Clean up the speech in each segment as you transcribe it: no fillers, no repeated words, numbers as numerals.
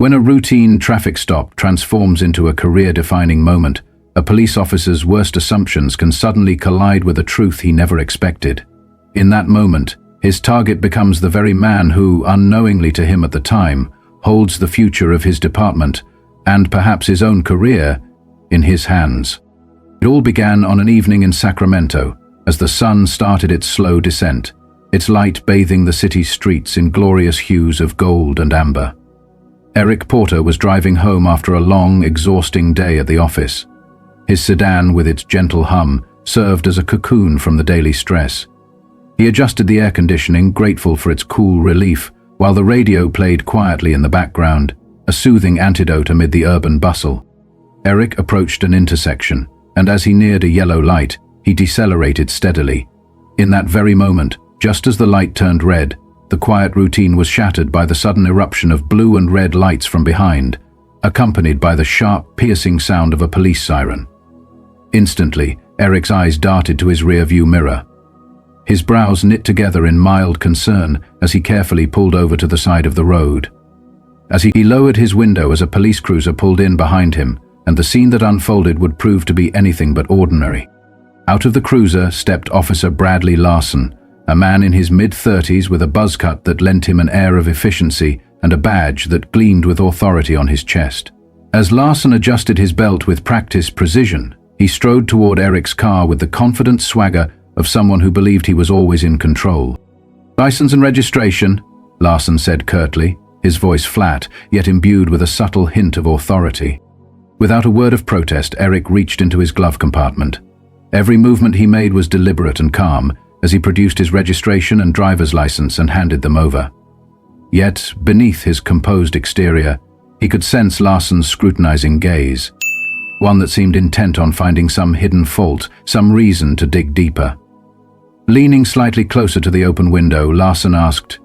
When a routine traffic stop transforms into a career-defining moment, a police officer's worst assumptions can suddenly collide with a truth he never expected. In that moment, his target becomes the very man who, unknowingly to him at the time, holds the future of his department, and perhaps his own career, in his hands. It all began on an evening in Sacramento, as the sun started its slow descent, its light bathing the city's streets in glorious hues of gold and amber. Eric Porter was driving home after a long, exhausting day at the office. His sedan, with its gentle hum, served as a cocoon from the daily stress. He adjusted the air conditioning, grateful for its cool relief, while the radio played quietly in the background, a soothing antidote amid the urban bustle. Eric approached an intersection, and as he neared a yellow light, he decelerated steadily. In that very moment, just as the light turned red, the quiet routine was shattered by the sudden eruption of blue and red lights from behind, accompanied by the sharp, piercing sound of a police siren. Instantly, Eric's eyes darted to his rear-view mirror. His brows knit together in mild concern as he carefully pulled over to the side of the road. As he lowered his window as a police cruiser pulled in behind him, and the scene that unfolded would prove to be anything but ordinary. Out of the cruiser stepped Officer Bradley Larson, a man in his mid-30s with a buzz cut that lent him an air of efficiency and a badge that gleamed with authority on his chest. As Larson adjusted his belt with practiced precision, he strode toward Eric's car with the confident swagger of someone who believed he was always in control. "License and registration," Larson said curtly, his voice flat, yet imbued with a subtle hint of authority. Without a word of protest, Eric reached into his glove compartment. Every movement he made was deliberate and calm, as he produced his registration and driver's license and handed them over. Yet, beneath his composed exterior, he could sense Larson's scrutinizing gaze, one that seemed intent on finding some hidden fault, some reason to dig deeper. Leaning slightly closer to the open window, Larson asked,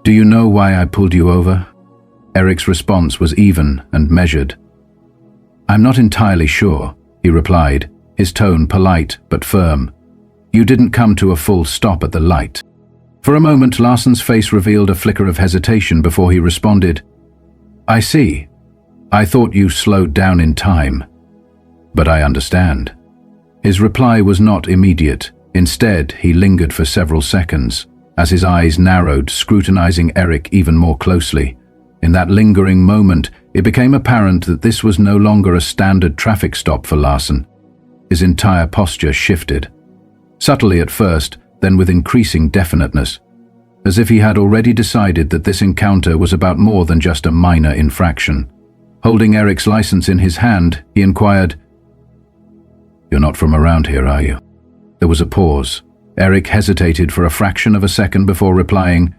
"Do you know why I pulled you over?" Eric's response was even and measured. "I'm not entirely sure," he replied, his tone polite but firm. "You didn't come to a full stop at the light." For a moment, Larson's face revealed a flicker of hesitation before he responded, "I see. I thought you slowed down in time. But I understand." His reply was not immediate. Instead, he lingered for several seconds, as his eyes narrowed, scrutinizing Eric even more closely. In that lingering moment, it became apparent that this was no longer a standard traffic stop for Larson. His entire posture shifted. Subtly at first, then with increasing definiteness, as if he had already decided that this encounter was about more than just a minor infraction. Holding Eric's license in his hand, he inquired, "You're not from around here, are you?" There was a pause. Eric hesitated for a fraction of a second before replying,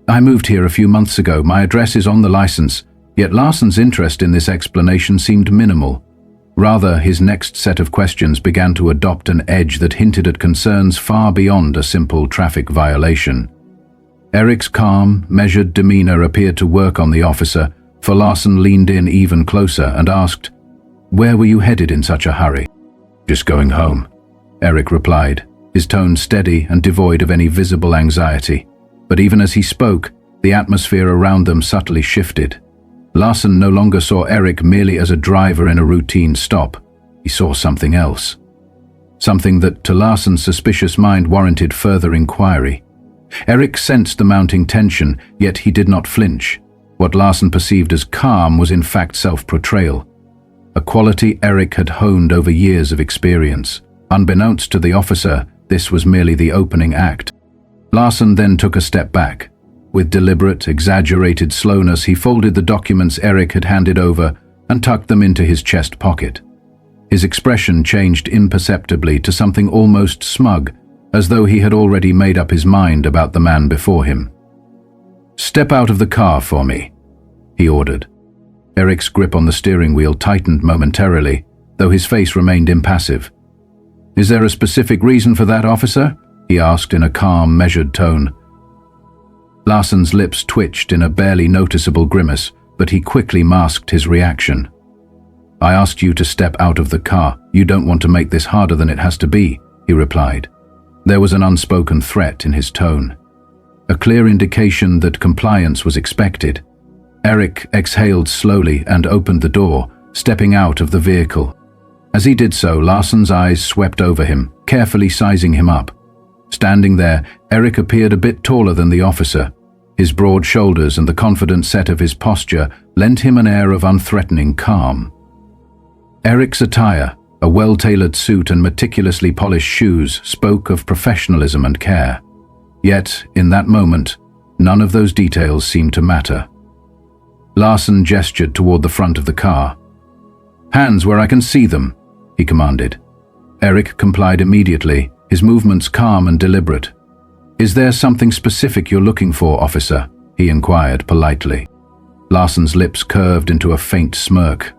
"I moved here a few months ago. My address is on the license." Yet Larson's interest in this explanation seemed minimal. Rather, his next set of questions began to adopt an edge that hinted at concerns far beyond a simple traffic violation. Eric's calm, measured demeanor appeared to work on the officer, for Larson leaned in even closer and asked, "Where were you headed in such a hurry?" "Just going home," Eric replied, his tone steady and devoid of any visible anxiety. But even as he spoke, the atmosphere around them subtly shifted. Larson no longer saw Eric merely as a driver in a routine stop. He saw something else. Something that, to Larson's suspicious mind, warranted further inquiry. Eric sensed the mounting tension, yet he did not flinch. What Larson perceived as calm was in fact self-portrayal, a quality Eric had honed over years of experience. Unbeknownst to the officer, this was merely the opening act. Larson then took a step back. With deliberate, exaggerated slowness, he folded the documents Eric had handed over and tucked them into his chest pocket. His expression changed imperceptibly to something almost smug, as though he had already made up his mind about the man before him. "Step out of the car for me," he ordered. Eric's grip on the steering wheel tightened momentarily, though his face remained impassive. "Is there a specific reason for that, officer?" he asked in a calm, measured tone. Larson's lips twitched in a barely noticeable grimace, but he quickly masked his reaction. "I asked you to step out of the car. You don't want to make this harder than it has to be," he replied. There was an unspoken threat in his tone, a clear indication that compliance was expected. Eric exhaled slowly and opened the door, stepping out of the vehicle. As he did so, Larson's eyes swept over him, carefully sizing him up. Standing there, Eric appeared a bit taller than the officer. His broad shoulders and the confident set of his posture lent him an air of unthreatening calm. Eric's attire, a well-tailored suit and meticulously polished shoes, spoke of professionalism and care. Yet, in that moment, none of those details seemed to matter. Larson gestured toward the front of the car. "Hands where I can see them," he commanded. Eric complied immediately, his movements calm and deliberate. "Is there something specific you're looking for, officer?" he inquired politely. Larson's lips curved into a faint smirk.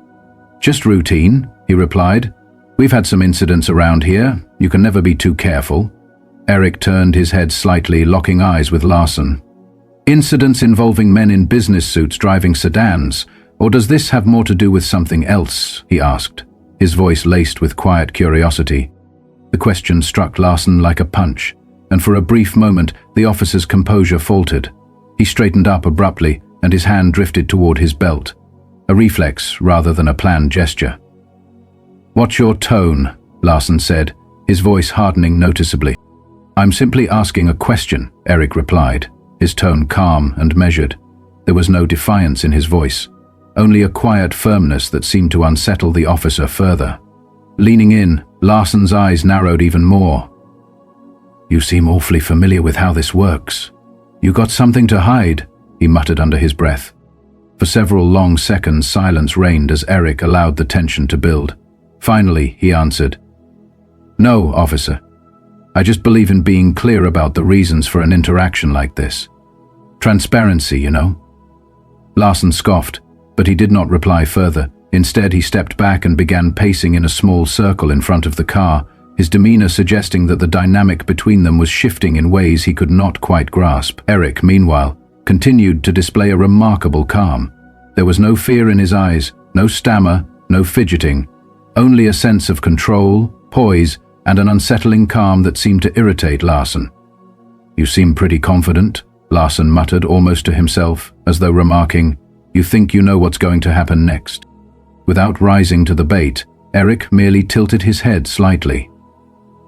"Just routine," he replied. "We've had some incidents around here. You can never be too careful." Eric turned his head slightly, locking eyes with Larson. "Incidents involving men in business suits driving sedans, or does this have more to do with something else?" he asked, his voice laced with quiet curiosity. The question struck Larson like a punch, and for a brief moment the officer's composure faltered. He straightened up abruptly, and his hand drifted toward his belt, a reflex rather than a planned gesture. "What's your tone?" Larson said, his voice hardening noticeably. "I'm simply asking a question," Eric replied, his tone calm and measured. There was no defiance in his voice, only a quiet firmness that seemed to unsettle the officer further. Leaning in, Larson's eyes narrowed even more. "You seem awfully familiar with how this works. You got something to hide," he muttered under his breath. For several long seconds, silence reigned as Eric allowed the tension to build. Finally, he answered, "No, officer. I just believe in being clear about the reasons for an interaction like this. Transparency, you know." Larson scoffed, but he did not reply further. Instead, he stepped back and began pacing in a small circle in front of the car, his demeanor suggesting that the dynamic between them was shifting in ways he could not quite grasp. Eric, meanwhile, continued to display a remarkable calm. There was no fear in his eyes, no stammer, no fidgeting, only a sense of control, poise, and an unsettling calm that seemed to irritate Larson. "You seem pretty confident," Larson muttered almost to himself, as though remarking, "You think you know what's going to happen next." Without rising to the bait, Eric merely tilted his head slightly.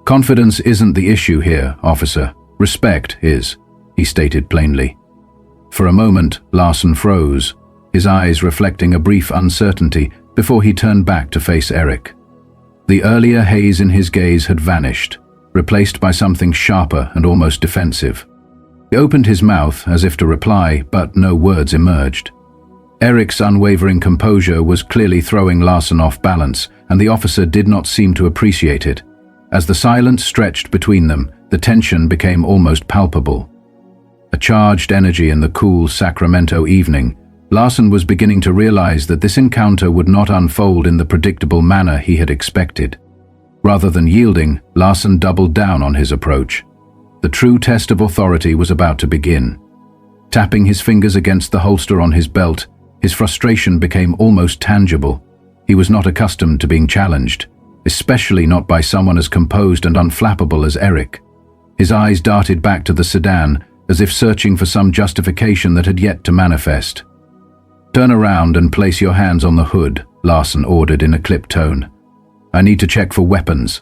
"Confidence isn't the issue here, officer. Respect is," he stated plainly. For a moment, Larson froze, his eyes reflecting a brief uncertainty before he turned back to face Eric. The earlier haze in his gaze had vanished, replaced by something sharper and almost defensive. He opened his mouth as if to reply, but no words emerged. Eric's unwavering composure was clearly throwing Larson off balance, and the officer did not seem to appreciate it. As the silence stretched between them, the tension became almost palpable. A charged energy in the cool Sacramento evening, Larson was beginning to realize that this encounter would not unfold in the predictable manner he had expected. Rather than yielding, Larson doubled down on his approach. The true test of authority was about to begin. Tapping his fingers against the holster on his belt, his frustration became almost tangible. He was not accustomed to being challenged, especially not by someone as composed and unflappable as Eric. His eyes darted back to the sedan, as if searching for some justification that had yet to manifest. "Turn around and place your hands on the hood," Larson ordered in a clipped tone. "I need to check for weapons."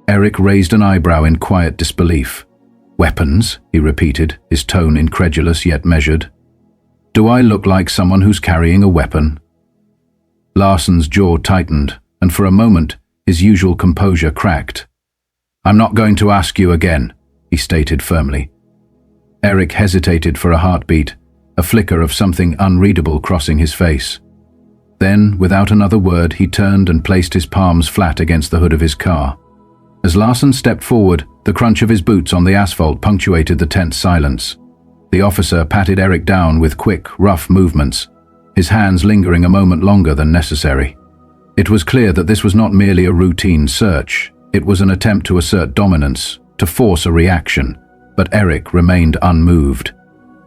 Eric raised an eyebrow in quiet disbelief. "Weapons?" he repeated, his tone incredulous yet measured. "Do I look like someone who's carrying a weapon?" Larson's jaw tightened, and for a moment, his usual composure cracked. "I'm not going to ask you again," he stated firmly. Eric hesitated for a heartbeat, a flicker of something unreadable crossing his face. Then, without another word, he turned and placed his palms flat against the hood of his car. As Larson stepped forward, the crunch of his boots on the asphalt punctuated the tense silence. The officer patted Eric down with quick, rough movements, his hands lingering a moment longer than necessary. It was clear that this was not merely a routine search. It was an attempt to assert dominance, to force a reaction, but Eric remained unmoved.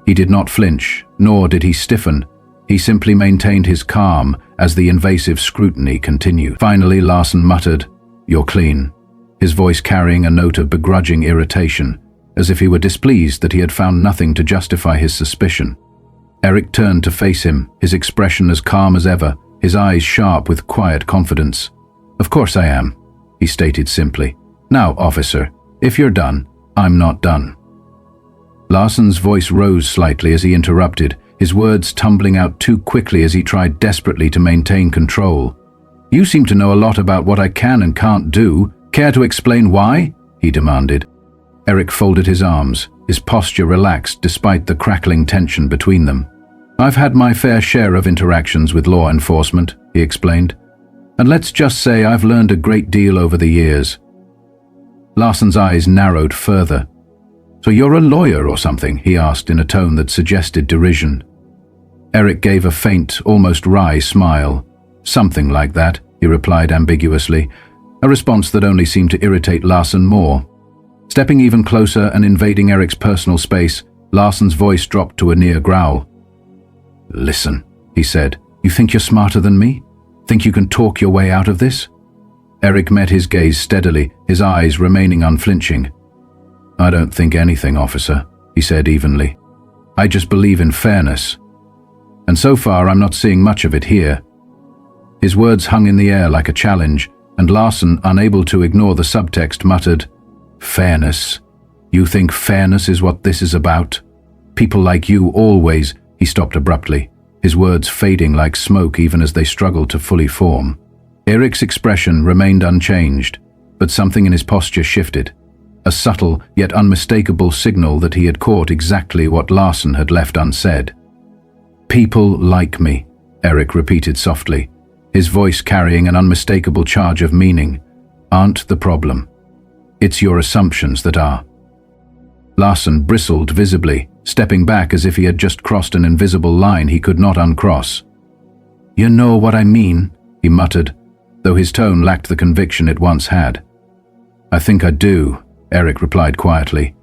He did not flinch, nor did he stiffen. He simply maintained his calm as the invasive scrutiny continued. Finally, Larson muttered, "You're clean," his voice carrying a note of begrudging irritation, as if he were displeased that he had found nothing to justify his suspicion. Eric turned to face him, his expression as calm as ever, his eyes sharp with quiet confidence. "Of course I am," he stated simply. "Now, officer, if you're done, I'm not done." Larson's voice rose slightly as he interrupted, his words tumbling out too quickly as he tried desperately to maintain control. "You seem to know a lot about what I can and can't do. Care to explain why?" he demanded. Eric folded his arms, his posture relaxed despite the crackling tension between them. "I've had my fair share of interactions with law enforcement," he explained. "And let's just say I've learned a great deal over the years." Larson's eyes narrowed further. "So you're a lawyer or something?" he asked in a tone that suggested derision. Eric gave a faint, almost wry smile. "Something like that," he replied ambiguously, a response that only seemed to irritate Larson more. Stepping even closer and invading Eric's personal space, Larson's voice dropped to a near growl. "Listen," he said, "you think you're smarter than me? Think you can talk your way out of this?" Eric met his gaze steadily, his eyes remaining unflinching. "I don't think anything, officer," he said evenly. "I just believe in fairness. And so far I'm not seeing much of it here." His words hung in the air like a challenge, and Larson, unable to ignore the subtext, muttered, "Fairness? You think fairness is what this is about? People like you always—" He stopped abruptly, his words fading like smoke even as they struggled to fully form. Eric's expression remained unchanged, but something in his posture shifted, a subtle yet unmistakable signal that he had caught exactly what Larson had left unsaid. "People like me," Eric repeated softly, his voice carrying an unmistakable charge of meaning, "aren't the problem. It's your assumptions that are." Larson bristled visibly, stepping back as if he had just crossed an invisible line he could not uncross. "You know what I mean," he muttered, though his tone lacked the conviction it once had. "I think I do," Eric replied quietly.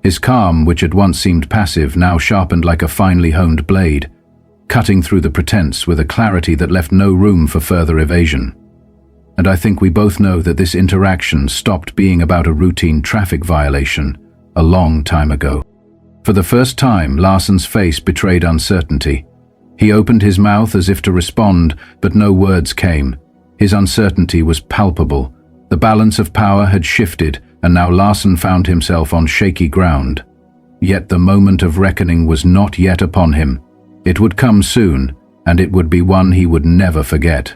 His calm, which had once seemed passive, now sharpened like a finely honed blade, cutting through the pretense with a clarity that left no room for further evasion. "And I think we both know that this interaction stopped being about a routine traffic violation a long time ago." For the first time, Larson's face betrayed uncertainty. He opened his mouth as if to respond, but no words came. His uncertainty was palpable. The balance of power had shifted, and now Larson found himself on shaky ground. Yet the moment of reckoning was not yet upon him. It would come soon, and it would be one he would never forget.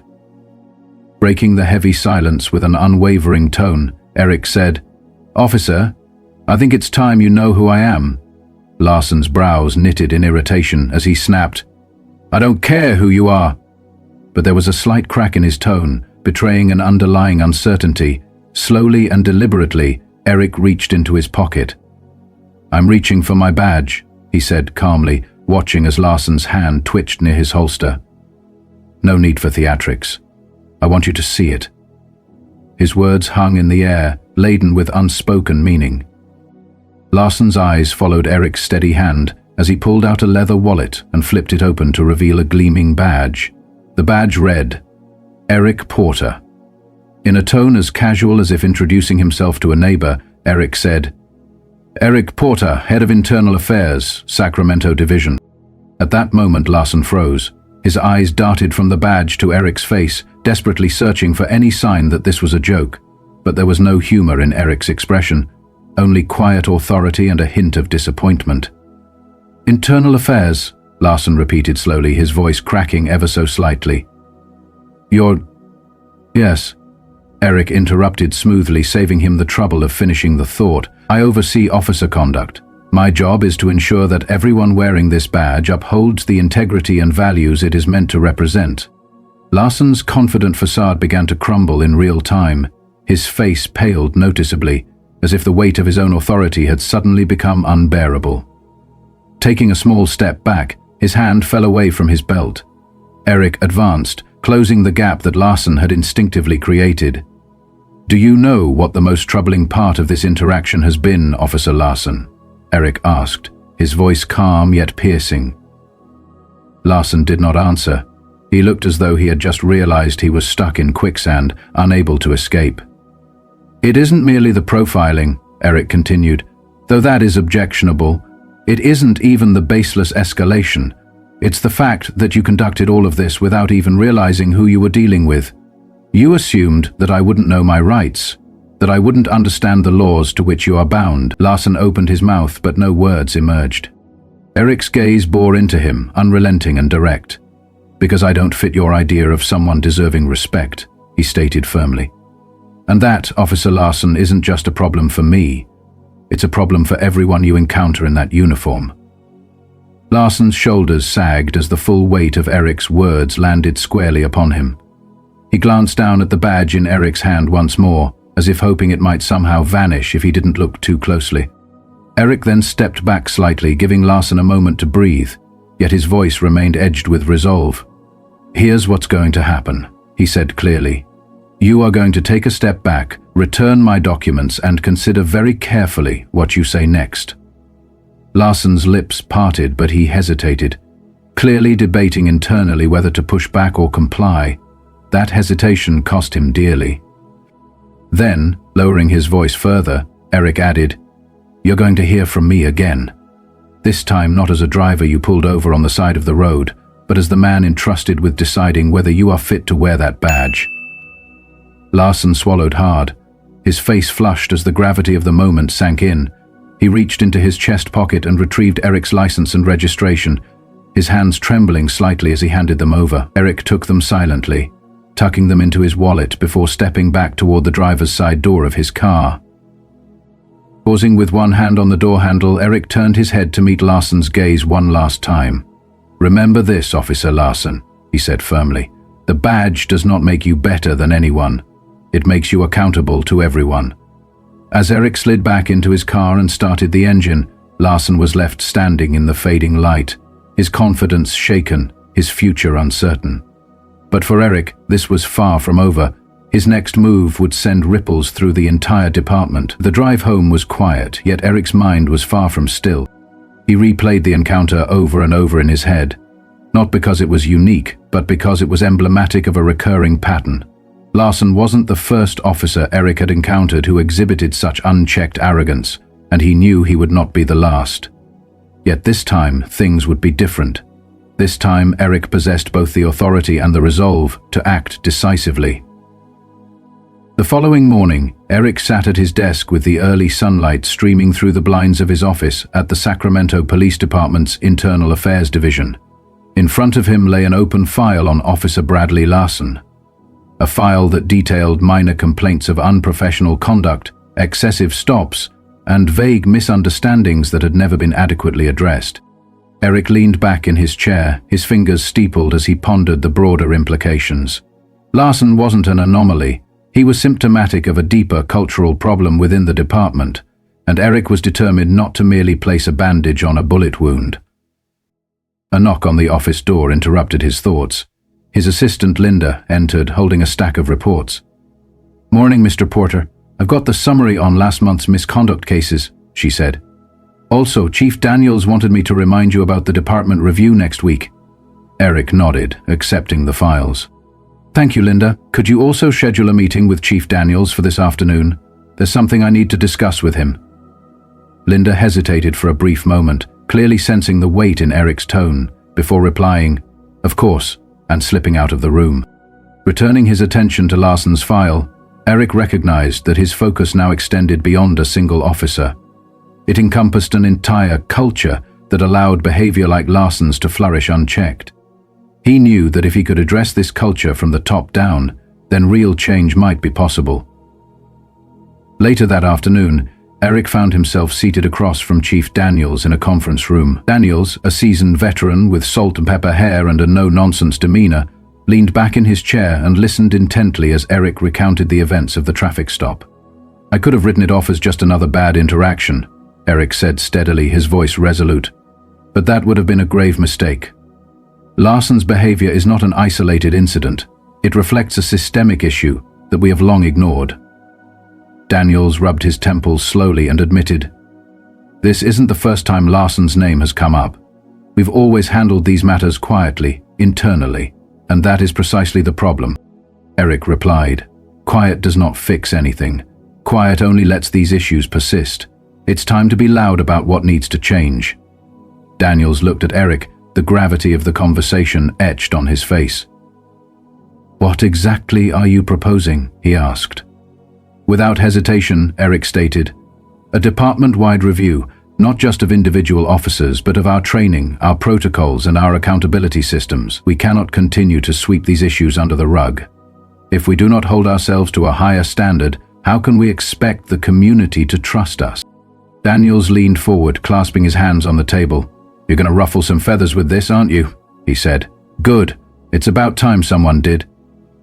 Breaking the heavy silence with an unwavering tone, Eric said, "Officer, I think it's time you know who I am." Larson's brows knitted in irritation as he snapped, "I don't care who you are." But there was a slight crack in his tone, betraying an underlying uncertainty. Slowly and deliberately, Eric reached into his pocket. "I'm reaching for my badge," he said calmly, watching as Larson's hand twitched near his holster. "No need for theatrics. I want you to see it." His words hung in the air, laden with unspoken meaning. Larson's eyes followed Eric's steady hand as he pulled out a leather wallet and flipped it open to reveal a gleaming badge. The badge read, "Eric Porter." In a tone as casual as if introducing himself to a neighbor, Eric said, "Eric Porter, Head of Internal Affairs, Sacramento Division." At that moment, Larson froze. His eyes darted from the badge to Eric's face, desperately searching for any sign that this was a joke. But there was no humor in Eric's expression, only quiet authority and a hint of disappointment. "Internal Affairs," Larson repeated slowly, his voice cracking ever so slightly. "You're—" "Yes," Eric interrupted smoothly, saving him the trouble of finishing the thought. "I oversee officer conduct. My job is to ensure that everyone wearing this badge upholds the integrity and values it is meant to represent." Larson's confident facade began to crumble in real time. His face paled noticeably, as if the weight of his own authority had suddenly become unbearable. Taking a small step back, his hand fell away from his belt. Eric advanced, closing the gap that Larson had instinctively created. "Do you know what the most troubling part of this interaction has been, Officer Larson?" Eric asked, his voice calm yet piercing. Larson did not answer. He looked as though he had just realized he was stuck in quicksand, unable to escape. "It isn't merely the profiling," Eric continued, "though that is objectionable. It isn't even the baseless escalation. It's the fact that you conducted all of this without even realizing who you were dealing with. You assumed that I wouldn't know my rights, that I wouldn't understand the laws to which you are bound. Larson opened his mouth, but no words emerged. Eric's gaze bore into him, unrelenting and direct. Because I don't fit your idea of someone deserving respect, he stated firmly. And that, Officer Larson, isn't just a problem for me. It's a problem for everyone you encounter in that uniform. Larson's shoulders sagged as the full weight of Eric's words landed squarely upon him. He glanced down at the badge in Eric's hand once more, as if hoping it might somehow vanish if he didn't look too closely. Eric then stepped back slightly, giving Larson a moment to breathe, yet his voice remained edged with resolve. "Here's what's going to happen," he said clearly. "You are going to take a step back, return my documents, and consider very carefully what you say next." Larson's lips parted, but he hesitated, clearly debating internally whether to push back or comply. That hesitation cost him dearly. Then, lowering his voice further, Eric added, "You're going to hear from me again. This time not as a driver you pulled over on the side of the road, but as the man entrusted with deciding whether you are fit to wear that badge." Larson swallowed hard. His face flushed as the gravity of the moment sank in. He reached into his chest pocket and retrieved Eric's license and registration, his hands trembling slightly as he handed them over. Eric took them silently, tucking them into his wallet before stepping back toward the driver's side door of his car. Pausing with one hand on the door handle, Eric turned his head to meet Larson's gaze one last time. "Remember this, Officer Larson," he said firmly. "The badge does not make you better than anyone. It makes you accountable to everyone." As Eric slid back into his car and started the engine, Larson was left standing in the fading light, his confidence shaken, his future uncertain. But for Eric, this was far from over. His next move would send ripples through the entire department. The drive home was quiet, yet Eric's mind was far from still. He replayed the encounter over and over in his head, not because it was unique, but because it was emblematic of a recurring pattern. Larson wasn't the first officer Eric had encountered who exhibited such unchecked arrogance, and he knew he would not be the last. Yet this time, things would be different. This time, Eric possessed both the authority and the resolve to act decisively. The following morning, Eric sat at his desk with the early sunlight streaming through the blinds of his office at the Sacramento Police Department's Internal Affairs Division. In front of him lay an open file on Officer Bradley Larson. A file that detailed minor complaints of unprofessional conduct, excessive stops, and vague misunderstandings that had never been adequately addressed. Eric leaned back in his chair, his fingers steepled as he pondered the broader implications. Larson wasn't an anomaly. He was symptomatic of a deeper cultural problem within the department, and Eric was determined not to merely place a bandage on a bullet wound. A knock on the office door interrupted his thoughts. His assistant, Linda, entered, holding a stack of reports. "Morning, Mr. Porter. I've got the summary on last month's misconduct cases," she said. "Also, Chief Daniels wanted me to remind you about the department review next week." Eric nodded, accepting the files. "Thank you, Linda. Could you also schedule a meeting with Chief Daniels for this afternoon? There's something I need to discuss with him." Linda hesitated for a brief moment, clearly sensing the weight in Eric's tone, before replying, "Of course," and slipping out of the room. Returning his attention to Larson's file, Eric recognized that his focus now extended beyond a single officer. It encompassed an entire culture that allowed behavior like Larson's to flourish unchecked. He knew that if he could address this culture from the top down, then real change might be possible. Later that afternoon, Eric found himself seated across from Chief Daniels in a conference room. Daniels, a seasoned veteran with salt and pepper hair and a no-nonsense demeanor, leaned back in his chair and listened intently as Eric recounted the events of the traffic stop. "I could have written it off as just another bad interaction," Eric said steadily, his voice resolute. "But that would have been a grave mistake. Larson's behavior is not an isolated incident. It reflects a systemic issue that we have long ignored." Daniels rubbed his temples slowly and admitted, "This isn't the first time Larson's name has come up. We've always handled these matters quietly, internally, and that is precisely the problem." Eric replied, "Quiet does not fix anything. Quiet only lets these issues persist. It's time to be loud about what needs to change." Daniels looked at Eric, the gravity of the conversation etched on his face. "What exactly are you proposing?" he asked. Without hesitation, Eric stated, "A department-wide review, not just of individual officers, but of our training, our protocols, and our accountability systems. We cannot continue to sweep these issues under the rug. If we do not hold ourselves to a higher standard, how can we expect the community to trust us?" Daniels leaned forward, clasping his hands on the table. "You're going to ruffle some feathers with this, aren't you?" he said. "Good. It's about time someone did."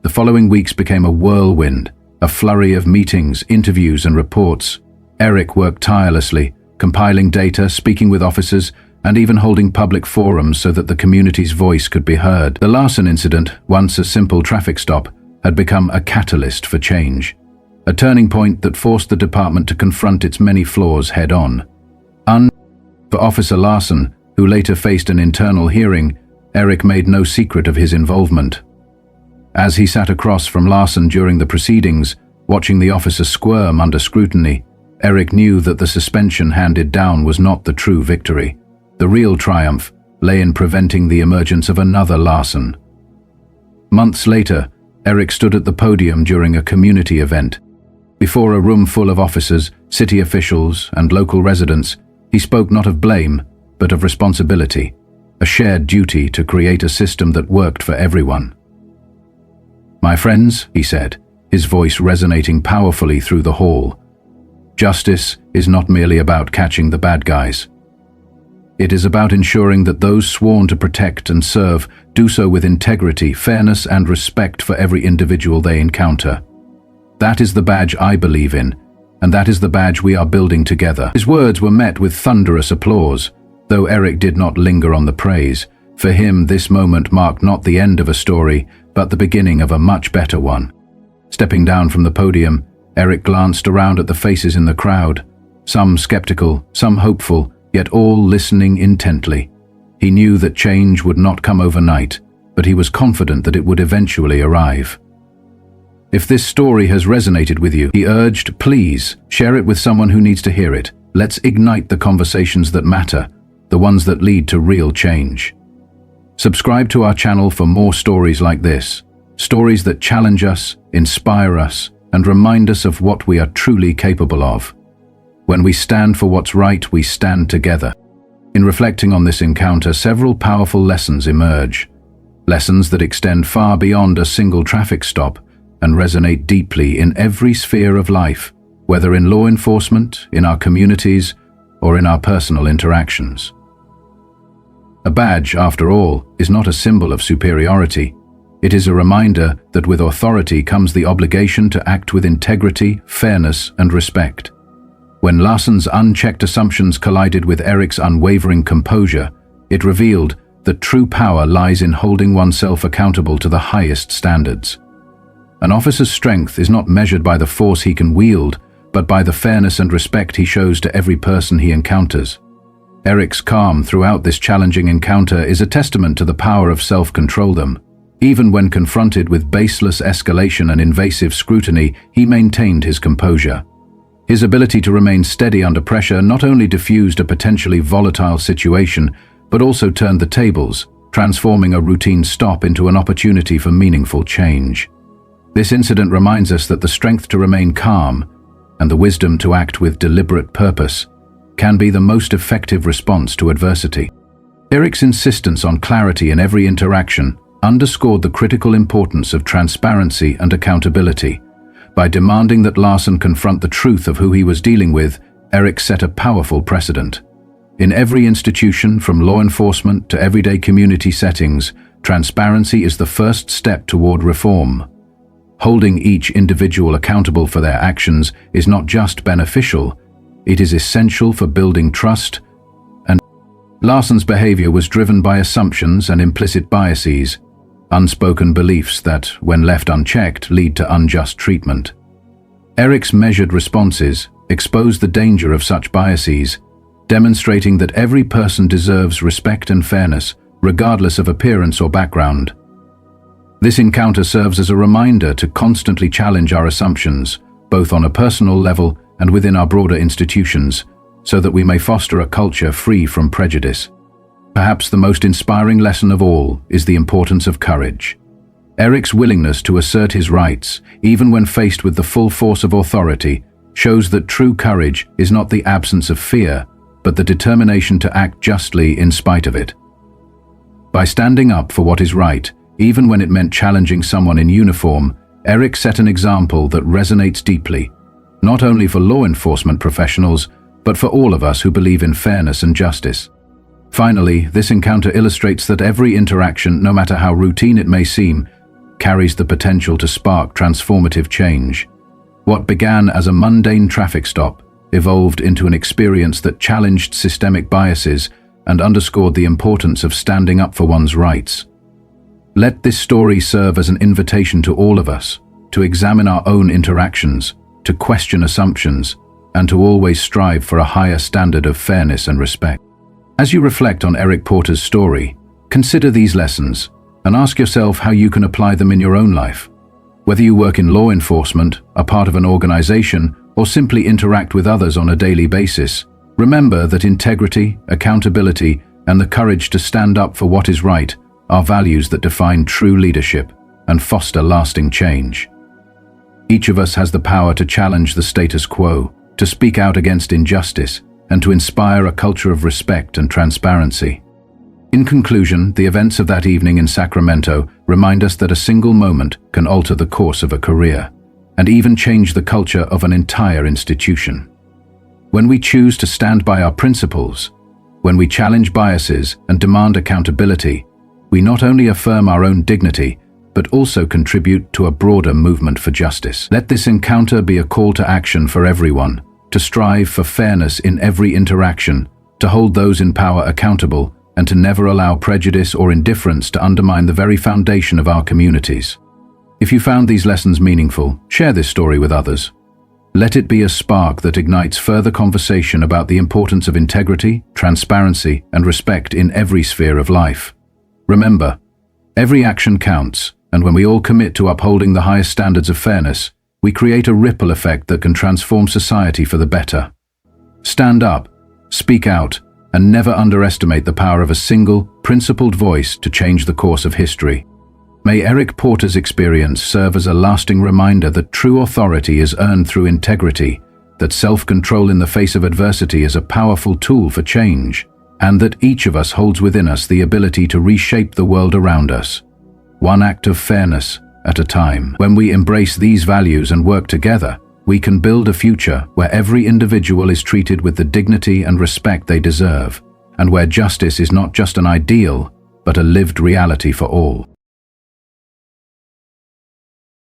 The following weeks became a whirlwind, a flurry of meetings, interviews, and reports. Eric worked tirelessly, compiling data, speaking with officers, and even holding public forums so that the community's voice could be heard. The Larson incident, once a simple traffic stop, had become a catalyst for change, a turning point that forced the department to confront its many flaws head-on. For Officer Larson, who later faced an internal hearing, Eric made no secret of his involvement. As he sat across from Larson during the proceedings, watching the officer squirm under scrutiny, Eric knew that the suspension handed down was not the true victory. The real triumph lay in preventing the emergence of another Larson. Months later, Eric stood at the podium during a community event. Before a room full of officers, city officials, and local residents, he spoke not of blame, but of responsibility, a shared duty to create a system that worked for everyone. "My friends," he said, his voice resonating powerfully through the hall, "justice is not merely about catching the bad guys. It is about ensuring that those sworn to protect and serve do so with integrity, fairness, and respect for every individual they encounter. That is the badge I believe in, and that is the badge we are building together." His words were met with thunderous applause, though Eric did not linger on the praise. For him, this moment marked not the end of a story, but the beginning of a much better one. Stepping down from the podium, Eric glanced around at the faces in the crowd, some skeptical, some hopeful, yet all listening intently. He knew that change would not come overnight, but he was confident that it would eventually arrive. "If this story has resonated with you," he urged, "please share it with someone who needs to hear it. Let's ignite the conversations that matter, the ones that lead to real change." Subscribe to our channel for more stories like this, stories that challenge us, inspire us, and remind us of what we are truly capable of. When we stand for what's right, we stand together. In reflecting on this encounter, several powerful lessons emerge. Lessons that extend far beyond a single traffic stop and resonate deeply in every sphere of life, whether in law enforcement, in our communities, or in our personal interactions. A badge, after all, is not a symbol of superiority. It is a reminder that with authority comes the obligation to act with integrity, fairness, and respect. When Larson's unchecked assumptions collided with Eric's unwavering composure, it revealed that true power lies in holding oneself accountable to the highest standards. An officer's strength is not measured by the force he can wield, but by the fairness and respect he shows to every person he encounters. Eric's calm throughout this challenging encounter is a testament to the power of self-control. Even when confronted with baseless escalation and invasive scrutiny, he maintained his composure. His ability to remain steady under pressure not only diffused a potentially volatile situation, but also turned the tables, transforming a routine stop into an opportunity for meaningful change. This incident reminds us that the strength to remain calm and the wisdom to act with deliberate purpose can be the most effective response to adversity. Eric's insistence on clarity in every interaction underscored the critical importance of transparency and accountability. By demanding that Larson confront the truth of who he was dealing with, Eric set a powerful precedent. In every institution, from law enforcement to everyday community settings, transparency is the first step toward reform. Holding each individual accountable for their actions is not just beneficial, it is essential for building trust. And Larson's behavior was driven by assumptions and implicit biases, unspoken beliefs that, when left unchecked, lead to unjust treatment. Eric's measured responses exposed the danger of such biases, demonstrating that every person deserves respect and fairness, regardless of appearance or background. This encounter serves as a reminder to constantly challenge our assumptions, both on a personal level and within our broader institutions, so that we may foster a culture free from prejudice. Perhaps the most inspiring lesson of all is the importance of courage. Eric's willingness to assert his rights, even when faced with the full force of authority, shows that true courage is not the absence of fear, but the determination to act justly in spite of it. By standing up for what is right, even when it meant challenging someone in uniform, Eric set an example that resonates deeply, not only for law enforcement professionals, but for all of us who believe in fairness and justice. Finally, this encounter illustrates that every interaction, no matter how routine it may seem, carries the potential to spark transformative change. What began as a mundane traffic stop evolved into an experience that challenged systemic biases and underscored the importance of standing up for one's rights. Let this story serve as an invitation to all of us to examine our own interactions, to question assumptions, and to always strive for a higher standard of fairness and respect. As you reflect on Eric Porter's story, consider these lessons and ask yourself how you can apply them in your own life. Whether you work in law enforcement, are part of an organization, or simply interact with others on a daily basis, remember that integrity, accountability, and the courage to stand up for what is right are values that define true leadership and foster lasting change. Each of us has the power to challenge the status quo, to speak out against injustice, and to inspire a culture of respect and transparency. In conclusion, the events of that evening in Sacramento remind us that a single moment can alter the course of a career, and even change the culture of an entire institution. When we choose to stand by our principles, when we challenge biases and demand accountability, we not only affirm our own dignity, but also contribute to a broader movement for justice. Let this encounter be a call to action for everyone, to strive for fairness in every interaction, to hold those in power accountable, and to never allow prejudice or indifference to undermine the very foundation of our communities. If you found these lessons meaningful, share this story with others. Let it be a spark that ignites further conversation about the importance of integrity, transparency, and respect in every sphere of life. Remember, every action counts, and when we all commit to upholding the highest standards of fairness, we create a ripple effect that can transform society for the better. Stand up, speak out, and never underestimate the power of a single, principled voice to change the course of history. May Eric Porter's experience serve as a lasting reminder that true authority is earned through integrity, that self-control in the face of adversity is a powerful tool for change, and that each of us holds within us the ability to reshape the world around us, one act of fairness at a time. When we embrace these values and work together, we can build a future where every individual is treated with the dignity and respect they deserve, and where justice is not just an ideal, but a lived reality for all.